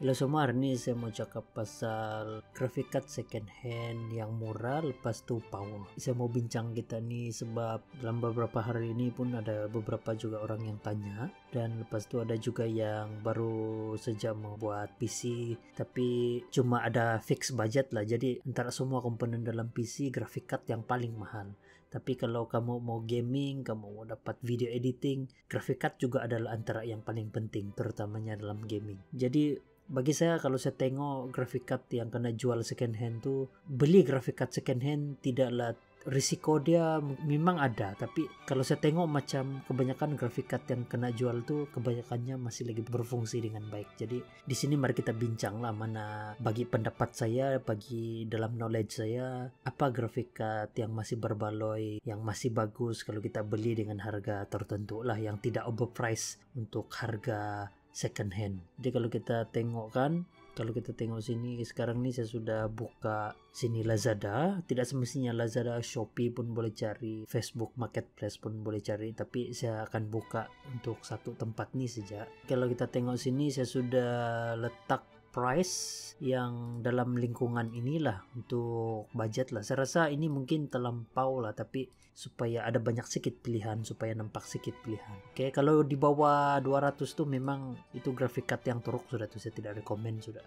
Halo semua, hari ini saya mau cakap pasal graphic card second hand yang murah lepas tu power. Saya mau bincang kita ni sebab dalam beberapa hari ini pun ada beberapa juga orang yang tanya, dan lepas tu ada juga yang baru saja mau buat PC tapi cuma ada fix budget lah. Jadi antara semua komponen dalam PC, graphic card yang paling mahal. Tapi kalau kamu mau gaming, kamu mau dapat video editing, graphic card juga adalah antara yang paling penting, terutamanya dalam gaming. Jadi bagi saya, kalau saya tengok graphic card yang kena jual second hand tu, beli graphic card second hand tidaklah, risiko dia memang ada, tapi kalau saya tengok macam kebanyakan graphic card yang kena jual tu kebanyakannya masih lagi berfungsi dengan baik. Jadi di sini mari kita bincang lah mana bagi pendapat saya, bagi dalam knowledge saya, apa graphic card yang masih berbaloi, yang masih bagus kalau kita beli dengan harga tertentu lah, yang tidak overpriced untuk harga second hand. Jadi kalau kita tengok sini sekarang ni, saya sudah buka sini Lazada. Tidak semestinya Lazada, Shopee pun boleh cari, Facebook Marketplace pun boleh cari, tapi saya akan buka untuk satu tempat ni saja. Kalau kita tengok sini, saya sudah letak price yang dalam lingkungan inilah untuk budget lah. Saya rasa ini mungkin terlampau lah, tapi supaya ada banyak sikit pilihan, supaya nampak sikit pilihan. Oke, kalau di bawah 200 tuh memang itu graphic card yang teruk sudah tuh, saya tidak rekomen sudah.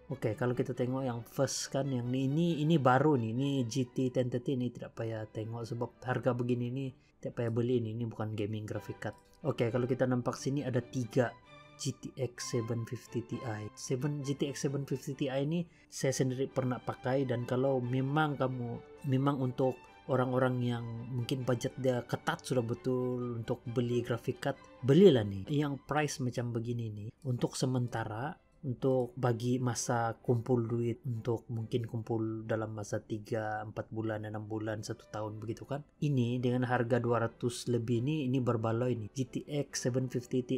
Oke, kalau kita tengok yang first kan, yang ini baru nih, ini GT 1030, ini tidak payah tengok sebab harga begini nih tidak payah beli, ini bukan gaming graphic card. Oke, kalau kita nampak sini ada 3 GTX 750 Ti. GTX 750 Ti ini saya sendiri pernah pakai, dan kalau memang untuk orang-orang yang mungkin budget dia ketat sudah betul untuk beli graphic card, belilah nih yang price macam begini nih untuk sementara, untuk bagi masa kumpul duit, untuk mungkin kumpul dalam masa 3-4 bulan, 6 bulan, 1 tahun begitu kan. Ini dengan harga 200 lebih ini berbaloi nih. GTX 750 Ti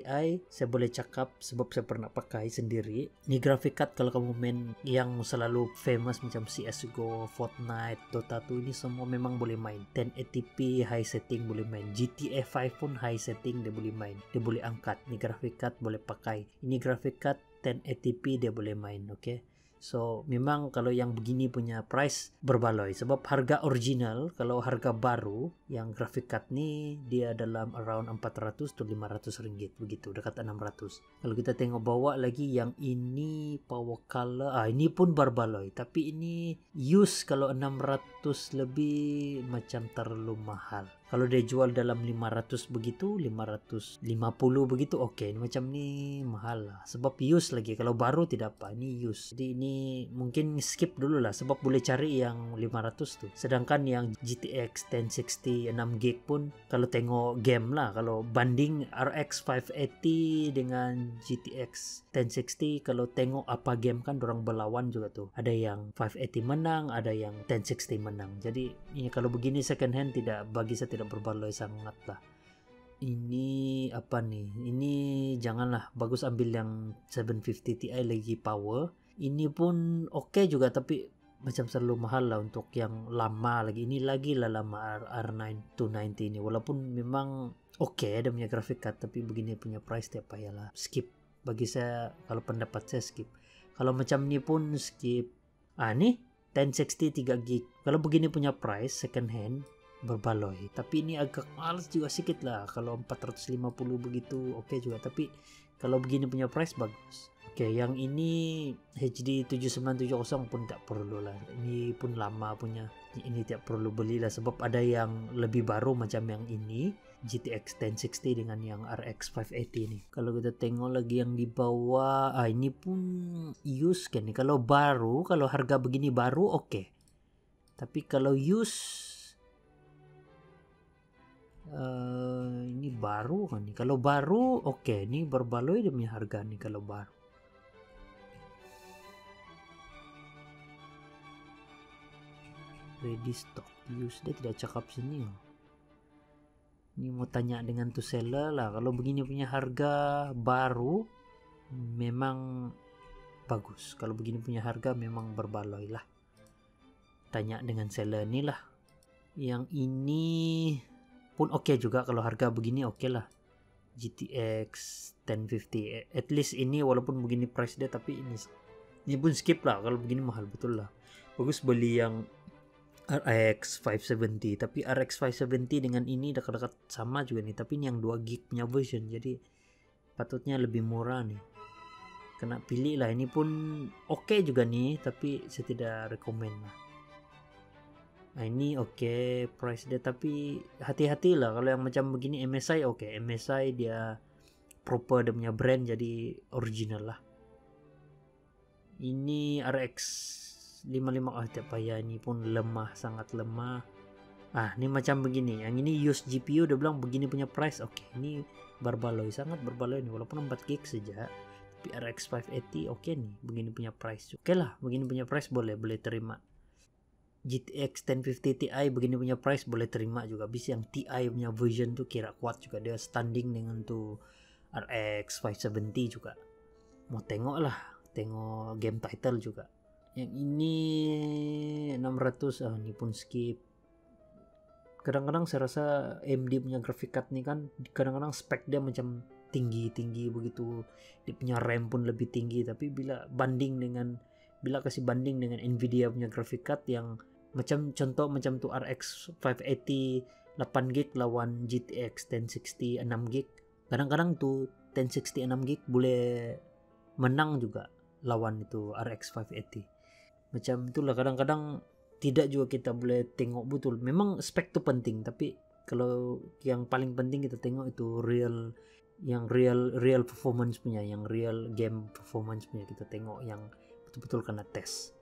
saya boleh cakap sebab saya pernah pakai sendiri. Ini graphic card kalau kamu main yang selalu famous macam CSGO, Fortnite, Dota 2, ini semua memang boleh main. 1080p high setting boleh main. GTA 5 pun high setting dia boleh main. Dia boleh angkat. Ini graphic card boleh pakai. Ini graphic card 1080p dia boleh main. Okay, so memang kalau yang begini punya price berbaloi, sebab harga original, kalau harga baru yang graphic card ni dia dalam around 400 to 500 ringgit begitu, dekat 600. Kalau kita tengok bawah lagi yang ini power color, ini pun berbaloi, tapi ini use kalau 600 lebih macam terlalu mahal. Kalau dia jual dalam 500 begitu, 550 begitu, oke. Macam ni mahal lah. Sebab use lagi. Kalau baru tidak apa. Ini use. Jadi ini mungkin skip dulu lah. Sebab boleh cari yang 500 tu. Sedangkan yang GTX 1060 6GB pun, kalau tengok game lah. Kalau banding RX 580 dengan GTX 1060, kalau tengok apa game kan, dorang berlawan juga tu. Ada yang 580 menang, ada yang 1060 menang. Jadi ini kalau begini second hand, bagi saya tidak berbaloi sangat lah. Ini apa nih? Ini janganlah, bagus ambil yang 750 Ti lagi power. Ini pun oke juga, tapi macam terlalu mahal lah untuk yang lama lagi. Ini lagi lah lama, R9 290 ini. Walaupun memang oke dia punya graphic card, tapi begini punya price tiap payahlah. Skip. Bagi saya, kalau pendapat saya skip. Kalau macam ni pun skip. Nih 1060 3GB. Kalau begini punya price second hand berbaloi, tapi ini agak males juga sikit lah. Kalau 450 begitu oke juga, tapi kalau begini punya price bagus. Oke, yang ini HD 7970 pun tak perlu lah. Ini pun lama punya. Ini tidak perlu belilah, sebab ada yang lebih baru macam yang ini GTX 1060 dengan yang RX 580 ini. Kalau kita tengok lagi yang di bawah, ini pun use kan nih. Kalau baru, kalau harga begini baru oke. Tapi kalau use, ini baru kan nih. Kalau baru oke, ini berbaloi dia punya harga nih kalau baru. Ready stock use, dia tidak cakap sini. Ini mau tanya dengan tu seller lah. Kalau begini punya harga baru memang bagus. Kalau begini punya harga memang berbaloi lah. Tanya dengan seller ni lah. Yang ini pun oke juga, kalau harga begini oke lah. GTX 1050. At least ini walaupun begini price dia, tapi ini pun skip lah, kalau begini mahal betul lah. Bagus beli yang RX 570, tapi RX 570 dengan ini dekat-dekat sama juga nih, tapi ini yang 2 gig punya version, jadi patutnya lebih murah nih. Kena pilih lah, ini pun oke juga nih, tapi saya tidak rekomen lah. Nah ini oke price dia, tapi hati-hati lah kalau yang macam begini. MSI oke, MSI dia proper, dia punya brand, jadi original lah. Ini RX 55, tidak payah, ini pun lemah, sangat lemah. Ini macam begini, yang ini use GPU udah bilang begini punya price, oke, ini berbaloi, sangat berbaloi nih, walaupun 4 gig saja, tapi RX 580 oke nih, begini punya price, oke lah, begini punya price boleh terima. GTX 1050 Ti begini punya price boleh terima juga. Bisa yang Ti punya version tuh kira kuat juga, dia standing dengan tuh RX 570 juga. Mau tengok game title juga. Yang ini 600, ini pun skip. Kadang-kadang saya rasa AMD punya graphic card nih kan, kadang-kadang spek dia macam tinggi begitu, dia punya RAM pun lebih tinggi, tapi bila kasih banding dengan Nvidia punya graphic card yang contoh macam tuh RX 580 8GB lawan GTX 1060 6GB, kadang-kadang tuh 1060 6GB boleh menang juga lawan itu RX 580. Macam itulah, kadang-kadang tidak juga kita boleh tengok betul. Memang spek tuh penting, tapi kalau yang paling penting kita tengok itu real performance punya, yang real game performance punya, kita tengok yang betul-betul kena tes.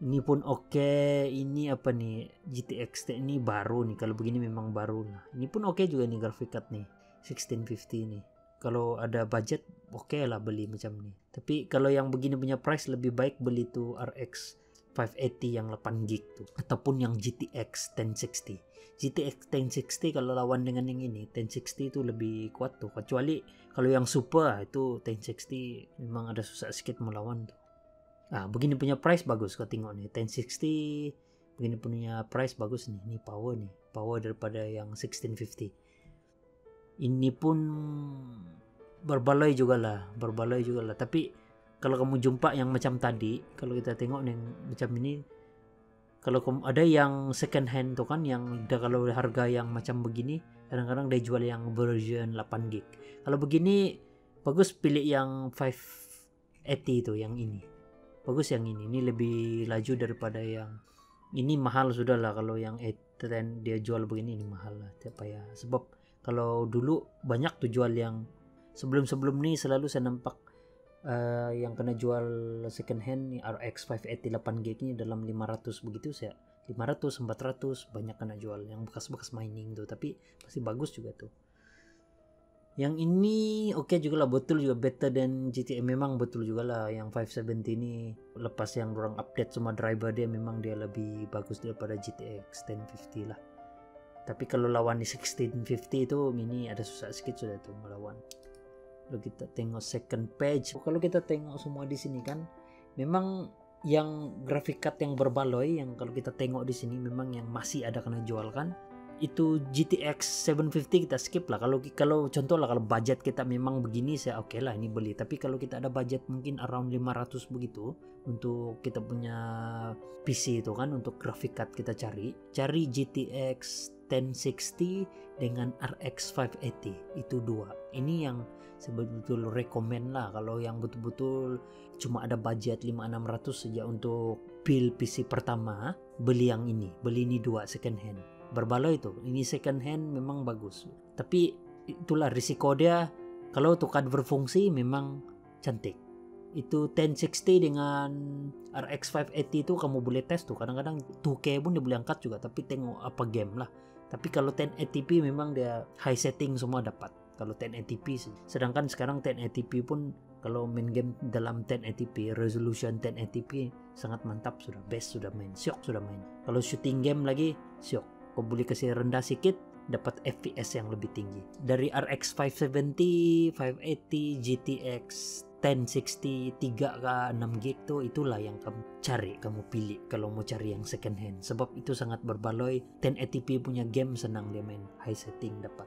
Ini pun oke. Ini apa nih, GTX ini baru nih, kalau begini memang baru lah. Ini pun oke juga nih graphic card nih 1650 nih. Kalau ada budget oke lah beli macam nih. Tapi kalau yang begini punya price, lebih baik beli tuh RX 580 yang 8 gig tuh, ataupun yang GTX 1060. GTX 1060 kalau lawan dengan yang ini 1060 itu lebih kuat tuh, kecuali kalau yang super itu 1060 memang ada susah sedikit melawan tuh. Begini punya price bagus, kau tengok nih 1060 begini punya price bagus nih. Ini power daripada yang 1650. Ini pun berbaloi juga lah. Tapi kalau kamu jumpa yang macam tadi, kalau kita tengok yang macam ini, kalau ada yang second hand tuh kan, yang kalau harga yang macam begini, kadang-kadang dia jual yang version 8 gig. Kalau begini bagus pilih yang 580 itu, yang ini. Bagus yang ini lebih laju daripada yang ini. Mahal sudah lah kalau yang 810 dia jual begini, ini mahal lah, tidak payah. Sebab kalau dulu banyak tuh jual yang sebelum nih, selalu saya nampak yang kena jual second hand nih, RX 580 8 gig ini dalam 500 begitu, saya 500 400 banyak kena jual yang bekas mining tuh, tapi masih bagus juga tuh. Yang ini oke juga lah, betul juga better than GTA, memang betul juga lah. Yang 570 ini lepas yang orang update semua driver dia, memang dia lebih bagus daripada GTX 1050 lah. Tapi kalau lawan di 1650 itu ini ada susah sedikit sudah tuh melawan. Kalau kita tengok second page, kalau kita tengok semua di sini kan, memang yang graphic card yang berbaloi, yang kalau kita tengok di sini memang yang masih ada kena jual kan, itu GTX 750 kita skip lah. Kalau contoh lah, kalau budget kita memang begini, saya oke lah ini beli. Tapi kalau kita ada budget mungkin around 500 begitu untuk kita punya PC itu kan, untuk graphic card kita cari GTX 1060 dengan RX 580, itu dua. Ini yang sebetul rekomen lah. Kalau yang betul-betul cuma ada budget 500-600 saja untuk build PC pertama, beli ini dua second hand. Berbaloi itu, ini second hand memang bagus. Tapi itulah risiko dia, kalau untuk card berfungsi memang cantik. Itu 1060 dengan RX 580 itu kamu boleh tes tuh, kadang-kadang 2K pun dia boleh angkat juga, tapi tengok apa game lah. Tapi kalau 1080p memang dia high setting semua dapat kalau 1080p. Sedangkan sekarang 1080p pun kalau main game dalam 1080p, resolution 1080p sangat mantap, sudah best, sudah main syok, sudah main. Kalau shooting game lagi syok, kau boleh kasih rendah sedikit dapat FPS yang lebih tinggi. Dari RX 570, 580, GTX 1060 3 ke 6 gig tuh, itulah yang kamu pilih kalau mau cari yang second hand. Sebab itu sangat berbaloi. 1080p punya game senang dia main, high setting dapat.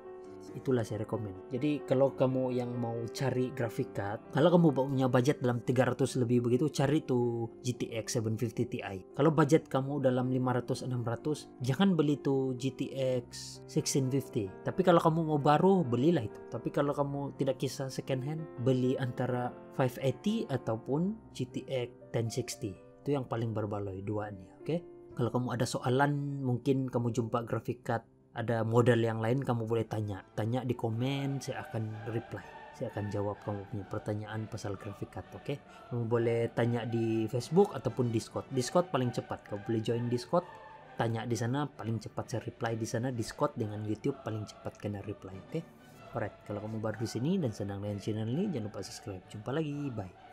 itulah saya rekomend. Jadi kalau kamu yang mau cari graphic card, kalau kamu punya budget dalam 300 lebih begitu, cari tuh GTX 750 Ti. Kalau budget kamu dalam 500-600, jangan beli tuh GTX 1650. Tapi kalau kamu mau baru, belilah itu. Tapi kalau kamu tidak kisah second hand, beli antara 580 ataupun GTX 1060. Itu yang paling berbaloi dua nih, oke? Kalau kamu ada soalan, mungkin kamu jumpa graphic card ada model yang lain, kamu boleh tanya di komen, saya akan reply, saya akan jawab kamu punya pertanyaan pasal graphic card, oke? Kamu boleh tanya di Facebook ataupun Discord paling cepat. Kamu boleh join Discord, tanya di sana, paling cepat saya reply di sana. Discord dengan YouTube paling cepat kena reply, oke? Alright, kalau kamu baru di sini dan senang dengan channel ini, jangan lupa subscribe. Jumpa lagi, bye.